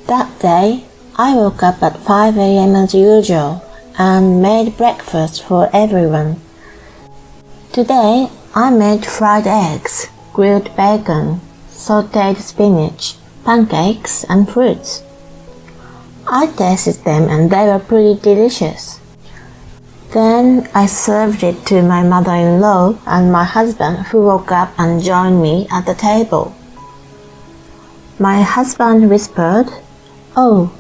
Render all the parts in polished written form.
That day, I woke up at 5 a.m. as usual and made breakfast for everyone. Today, I made fried eggs, grilled bacon, sautéed spinach, pancakes, and fruits. I tasted them and they were pretty delicious. Then I served it to my mother-in-law and my husband, who woke up and joined me at the table. My husband whispered, "Oh,"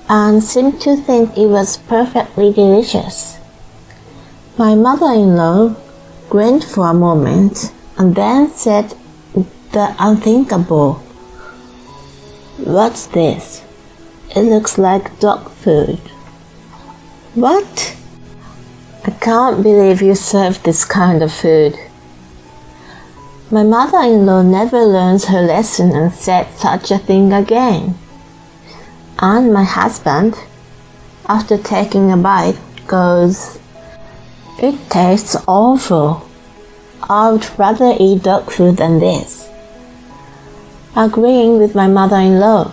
and seemed to think it was perfectly delicious. My mother-in-law grinned for a moment and then said the unthinkable. "What's this? It looks like dog food." "What? I can't believe you serve this kind of food." My mother-in-law never learns her lesson and said such a thing again. And my husband, after taking a bite, goes, "It tastes awful. I would rather eat dog food than this," agreeing with my mother-in-law.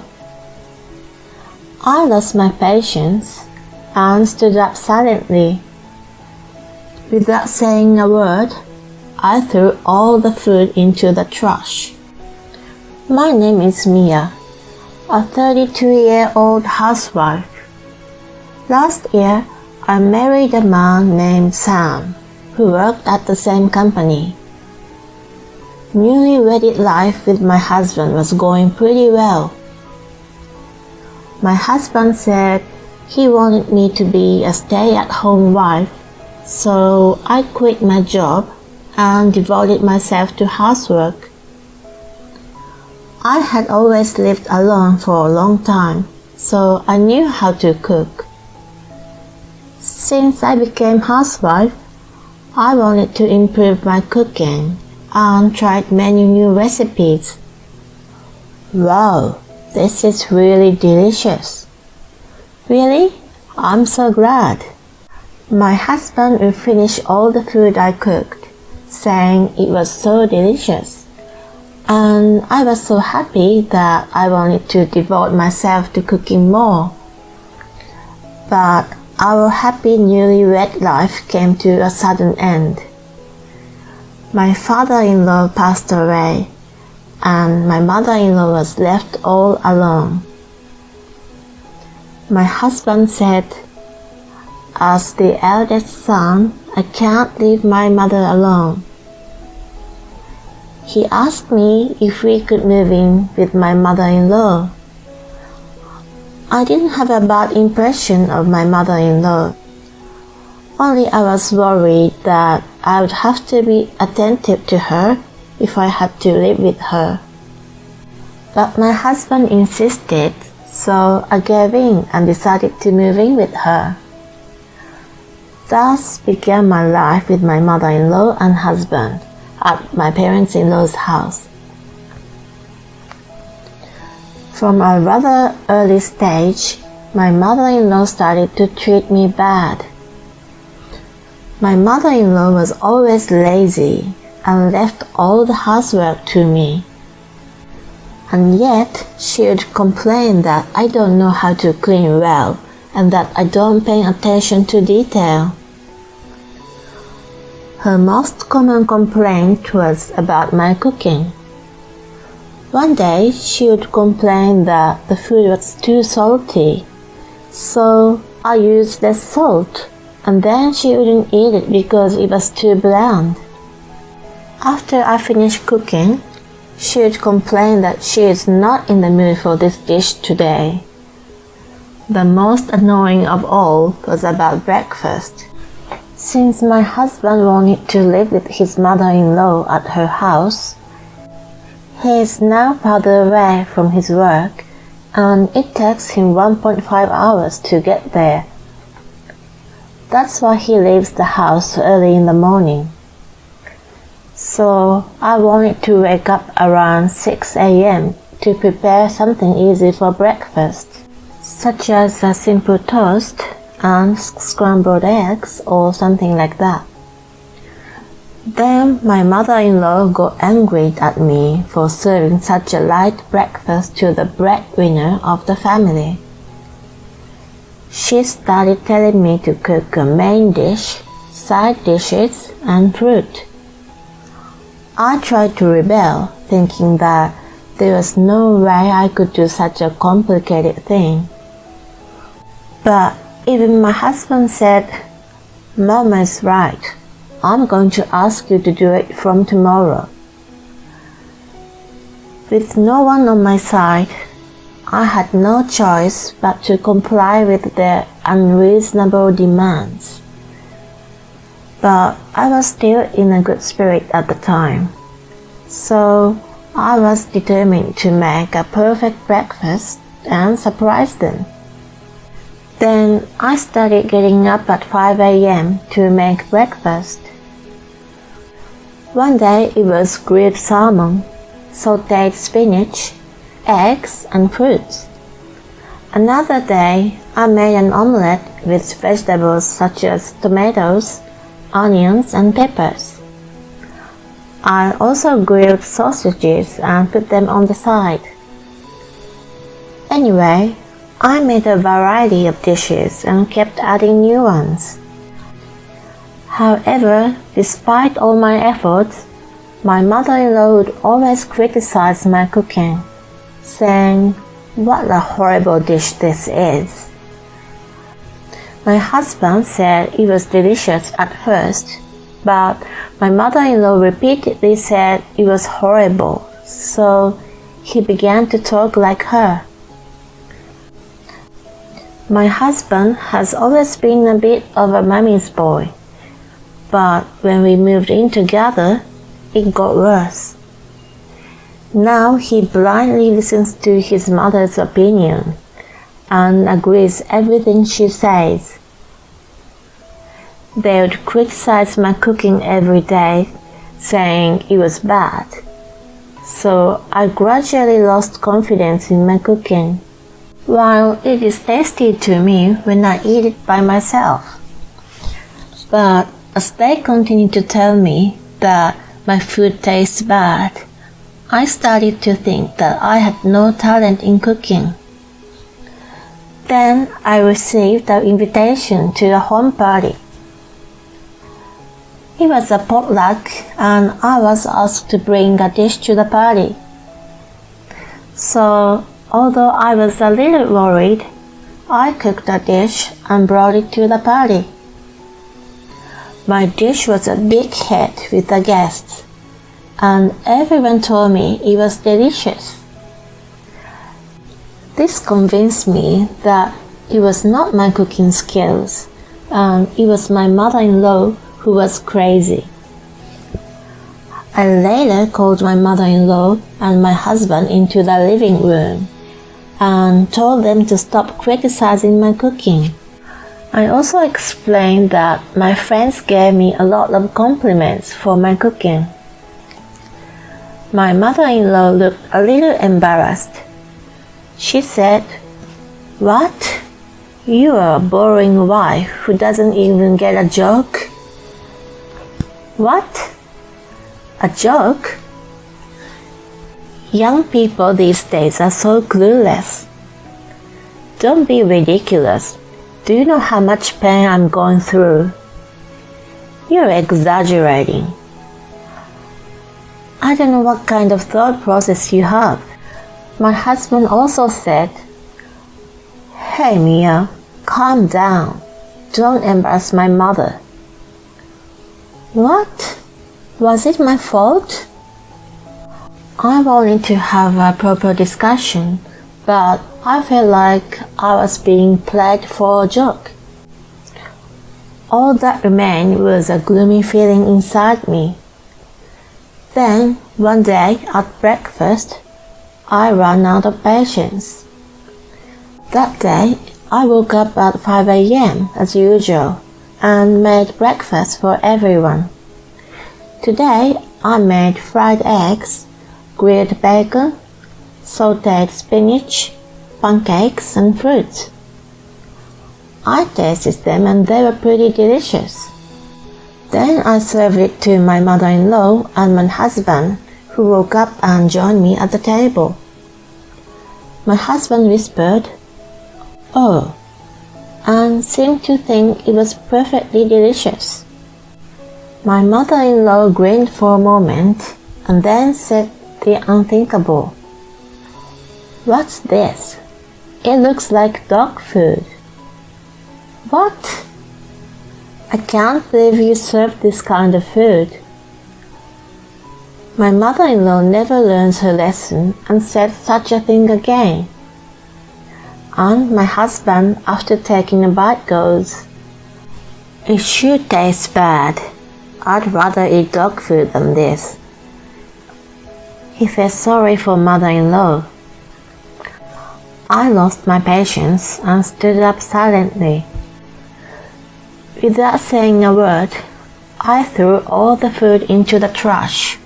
I lost my patience and stood up silently. Without saying a word, I threw all the food into the trash. My name is Mia, a 32-year-old housewife. Last year, I married a man named Sam, who worked at the same company. Newly-wedded life with my husband was going pretty well. My husband said he wanted me to be a stay-at-home wife, so I quit my job and devoted myself to housework. I had always lived alone for a long time, so I knew how to cook. Since I became housewife, I wanted to improve my cooking and tried many new recipes. Wow, this is really delicious. Really? I'm so glad. My husband would finish all the food I cooked, saying it was so delicious. And I was so happy that I wanted to devote myself to cooking more. But our happy newlywed life came to a sudden end. My father-in-law passed away, and my mother-in-law was left all alone. My husband said, "As the eldest son, I can't leave my mother alone." He asked me if we could move in with my mother-in-law. I didn't have a bad impression of my mother-in-law. Only I was worried that I would have to be attentive to her if I had to live with her. But my husband insisted, so I gave in and decided to move in with her. Thus began my life with my mother-in-law and husband at my parents-in-law's house. From a rather early stage, my mother-in-law started to treat me bad. My mother-in-law was always lazy and left all the housework to me. And yet, she would complain that I don't know how to clean well and that I don't pay attention to detail. Her most common complaint was about my cooking. One day, she would complain that the food was too salty, so I used less salt, and then she wouldn't eat it because it was too bland. After I finished cooking, she would complain that she is not in the mood for this dish today. The most annoying of all was about breakfast. Since my husband wanted to live with his mother-in-law at her house, he is now farther away from his work, and it takes him 1.5 hours to get there. That's why he leaves the house early in the morning. So I wanted to wake up around 6 a.m. to prepare something easy for breakfast, such as a simple toast and scrambled eggs or something like that. Then my mother-in-law got angry at me for serving such a light breakfast to the breadwinner of the family. She started telling me to cook a main dish, side dishes, and fruit. I tried to rebel, thinking that there was no way I could do such a complicated thing. But even my husband said, "Mama is right. I'm going to ask you to do it from tomorrow." With no one on my side, I had no choice but to comply with their unreasonable demands. But I was still in a good spirit at the time, so I was determined to make a perfect breakfast and surprise them. Then I started getting up at 5 a.m. to make breakfast. One day it was grilled salmon, sautéed spinach, eggs, and fruits. Another day I made an omelette with vegetables such as tomatoes, onions, and peppers. I also grilled sausages and put them on the side. Anyway, I made a variety of dishes and kept adding new ones. However, despite all my efforts, my mother-in-law would always criticize my cooking, saying, "What a horrible dish this is." My husband said it was delicious at first, but my mother-in-law repeatedly said it was horrible, so he began to talk like her. My husband has always been a bit of a mommy's boy, but when we moved in together, it got worse. Now he blindly listens to his mother's opinion and agrees everything she says. They would criticize my cooking every day, saying it was bad. So I gradually lost confidence in my cooking, while it is tasty to me when I eat it by myself. But as they continue to tell me that my food tastes bad, I started to think that I had no talent in cooking. Then I received an invitation to a home party. It was a potluck and I was asked to bring a dish to the party. So, although I was a little worried, I cooked a dish and brought it to the party. My dish was a big hit with the guests, and everyone told me it was delicious. This convinced me that it was not my cooking skills, and it was my mother-in-law who was crazy. I later called my mother-in-law and my husband into the living room and told them to stop criticizing my cooking. I also explained that my friends gave me a lot of compliments for my cooking. My mother-in-law looked a little embarrassed. She said, "What? You are a boring wife who doesn't even get a joke?" "What? A joke?" Young people these days are so clueless. Don't be ridiculous. Do you know how much pain I'm going through? You're exaggerating. I don't know what kind of thought process you have. My husband also said, "Hey Mia, calm down. Don't embarrass my mother." What? Was it my fault? I wanted to have a proper discussion, but I felt like I was being played for a joke. All that remained was a gloomy feeling inside me. Then, one day at breakfast, I ran out of patience. That day, I woke up at 5 a.m. as usual and made breakfast for everyone. Today, I made fried eggs, grilled bacon, sautéed spinach, pancakes, and fruits. I tasted them and they were pretty delicious. Then I served it to my mother-in-law and my husband, who woke up and joined me at the table. My husband whispered, "Oh," and seemed to think it was perfectly delicious. My mother-in-law grinned for a moment and then said the unthinkable. "What's this? It looks like dog food." "What? I can't believe you serve this kind of food." My mother-in-law never learns her lesson and said such a thing again. And my husband, after taking a bite, goes, "It sure tastes bad. I'd rather eat dog food than this." He felt sorry for mother-in-law. I lost my patience and stood up silently. Without saying a word, I threw all the food into the trash.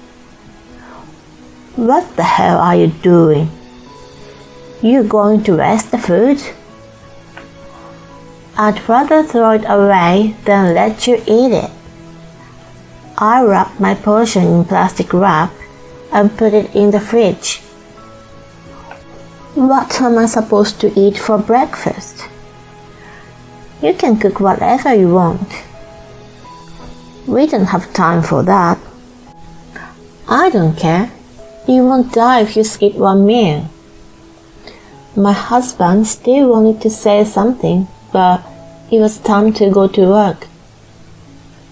"What the hell are you doing? You going to waste the food? I'd rather throw it away than let you eat it." I wrapped my portion in plastic wrap and put it in the fridge. "What am I supposed to eat for breakfast?" "You can cook whatever you want." "We don't have time for that." "I don't care. You won't die if you skip one meal." My husband still wanted to say something, but it was time to go to work.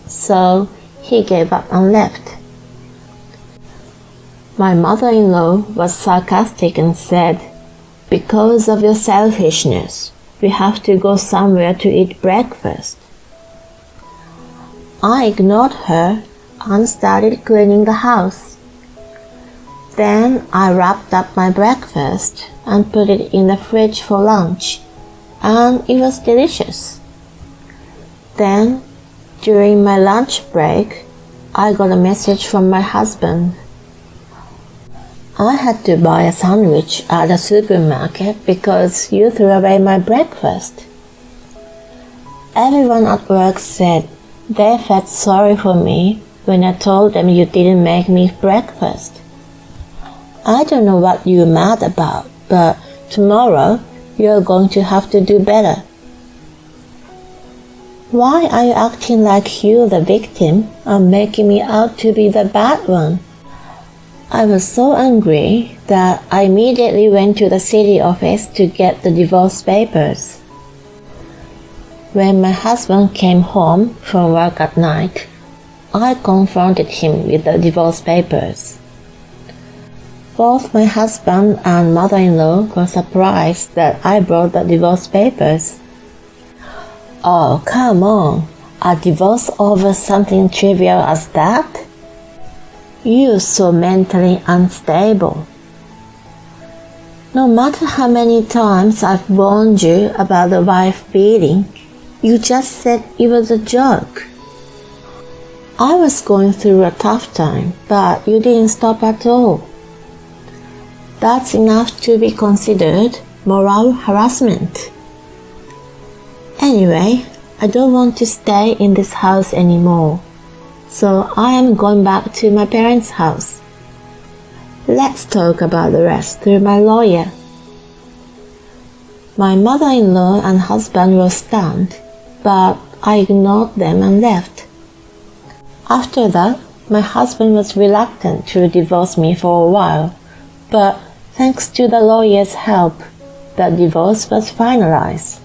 So he gave up and left. My mother-in-law was sarcastic and said, "Because of your selfishness, we have to go somewhere to eat breakfast." I ignored her and started cleaning the house. Then I wrapped up my breakfast and put it in the fridge for lunch, and it was delicious. Then, during my lunch break, I got a message from my husband. "I had to buy a sandwich at the supermarket because you threw away my breakfast." Everyone at work said they felt sorry for me when I told them you didn't make me breakfast. I don't know what you're mad about, but tomorrow you're going to have to do better. Why are you acting like you're the victim and making me out to be the bad one? I was so angry that I immediately went to the city office to get the divorce papers. When my husband came home from work at night, I confronted him with the divorce papers. Both my husband and mother-in-law were surprised that I brought the divorce papers. "Oh, come on, a divorce over something trivial as that? You're so mentally unstable. No matter how many times I've warned you about the wife beating, you just said it was a joke. I was going through a tough time, but you didn't stop at all. That's enough to be considered moral harassment. Anyway, I don't want to stay in this house anymore, so I am going back to my parents' house. Let's talk about the rest through my lawyer." My mother-in-law and husband were stunned, but I ignored them and left. After that, my husband was reluctant to divorce me for a while, but thanks to the lawyer's help, the divorce was finalized.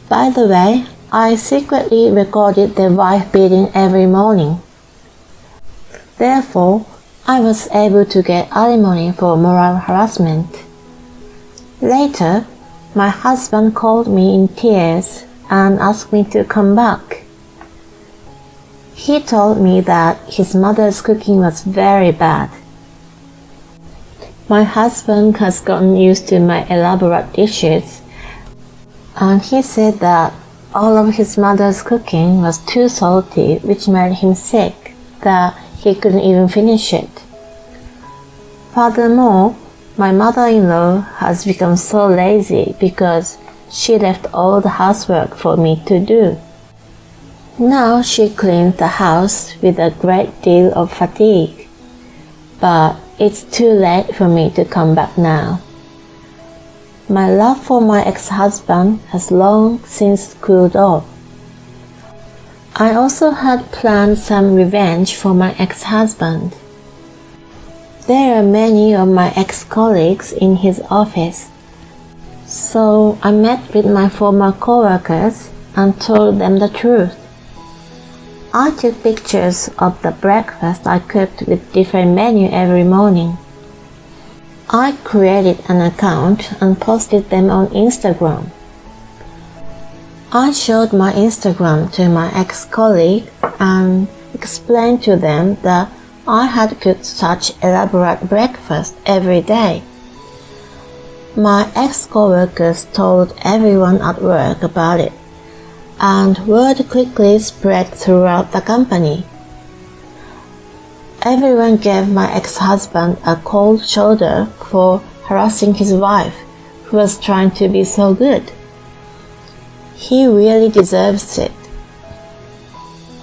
By the way, I secretly recorded their wife beating every morning. Therefore, I was able to get alimony for moral harassment. Later, my husband called me in tears and asked me to come back. He told me that his mother's cooking was very bad. My husband has gotten used to my elaborate dishes, and he said that all of his mother's cooking was too salty, which made him sick, that he couldn't even finish it. Furthermore, my mother-in-law has become so lazy because she left all the housework for me to do. Now she cleans the house with a great deal of fatigue, but it's too late for me to come back now. My love for my ex-husband has long since cooled off. I also had planned some revenge for my ex-husband. There are many of my ex-colleagues in his office, so I met with my former co-workers and told them the truth. I took pictures of the breakfast I cooked with different menus every morning. I created an account and posted them on Instagram. I showed my Instagram to my ex-colleague and explained to them that I had cooked such elaborate breakfast every day. My ex-coworkers told everyone at work about it, and word quickly spread throughout the company. Everyone gave my ex-husband a cold shoulder for harassing his wife, who was trying to be so good. He really deserves it.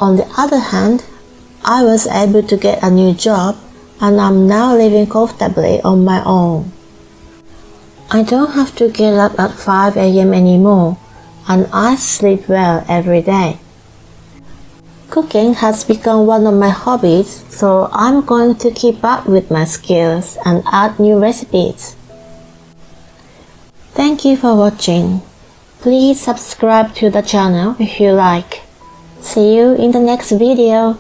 On the other hand, I was able to get a new job and I'm now living comfortably on my own. I don't have to get up at 5 a.m. anymore, and I sleep well every day. Cooking has become one of my hobbies, so I'm going to keep up with my skills and add new recipes. Thank you for watching. Please subscribe to the channel if you like. See you in the next video.